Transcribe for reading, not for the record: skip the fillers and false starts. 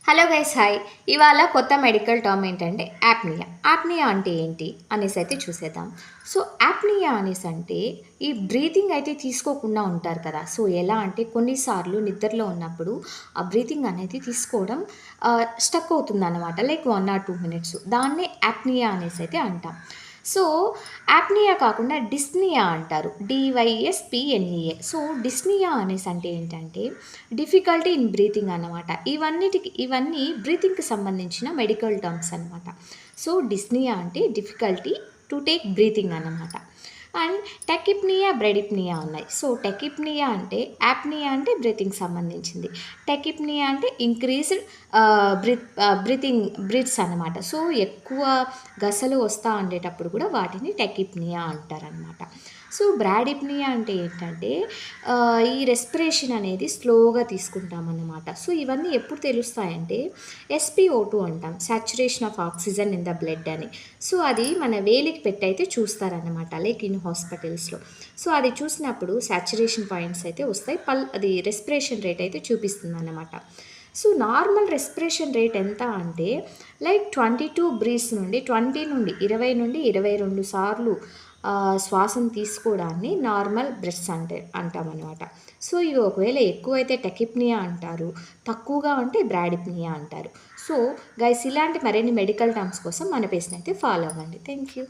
Hello guys hi. ఇవాళ కొత్త medical term ఏంటంటే యాప్నియా. యాప్నియా అంటే ఏంటి అనేసి అయితే చూసేద్దాం. సో యాప్నియా అనేసి అంటే ఈ బ్రీతింగ్ అయితే తీసుకోకుండా ఉంటారు కదా. సో ఎలా అంటే కొన్నిసార్లు నిద్రలో ఉన్నప్పుడు ఆ బ్రీతింగ్ అనేది తీసుకోవడం స్టక్ అవుతుందన్నమాట. Like 1 or 2 minutes. దాన్నే యాప్నియా అనేసి అయితే అంటాం. సో యాప్నియా కాకుండా డిస్నియా అంటారు. డివైఎస్పిఎన్ఈఏ. సో డిస్నియా అనేసి అంటే ఏంటంటే డిఫికల్టీ ఇన్ బ్రీతింగ్ అన్నమాట. ఇవన్నీ బ్రీతింగ్‌కి సంబంధించిన మెడికల్ టర్మ్స్ అనమాట. సో డిస్నియా అంటే డిఫికల్టీ టు టేక్ బ్రీతింగ్ అన్నమాట. అండ్ టెకిప్నియా, బ్రెడిప్నియా ఉన్నాయి. సో టెకిప్నియా అంటే యాప్నియా అంటే బ్రీతింగ్‌కి సంబంధించింది. టెకిప్నియా అంటే ఇంక్రీజ్డ్ బ్రీత్స్ అనమాట. సో ఎక్కువ గసలు వస్తా ఉండేటప్పుడు కూడా వాటిని టెకిప్నియా అంటారనమాట. సో బ్రాడిప్నియా అంటే ఏంటంటే ఈ రెస్పిరేషన్ అనేది స్లోగా తీసుకుంటామన్నమాట. సో ఇవన్నీ ఎప్పుడు తెలుస్తాయంటే ఎస్పిఓ2 అంటాం, saturation of oxygen in the blood అని. సో అది మన వేలికి పెట్టి అయితే చూస్తారన్నమాట, లైక్ ఇన్ హాస్పిటల్స్లో. సో అది చూసినప్పుడు సాచురేషన్ పాయింట్స్ అయితే వస్తాయి, అది రెస్పిరేషన్ రేట్ అయితే చూపిస్తుంది అన్నమాట. సో నార్మల్ రెస్పిరేషన్ రేట్ ఎంత అంటే లైక్ 22 బ్రీత్స్ నుండి 20 నుండి 22 సార్లు శ్వాసను తీసుకోవడాన్ని నార్మల్ బ్రెత్స్ అంటామన్నమాట. సో ఇవి ఒకవేళ ఎక్కువైతే టెకిప్నియా అంటారు, తక్కువగా ఉంటే బ్రాడిప్నియా అంటారు. సో గైస్, ఇలాంటి మరిన్ని మెడికల్ టర్మ్స్ కోసం మన పేజ్ని అయితే ఫాలో అవ్వండి. Thank you.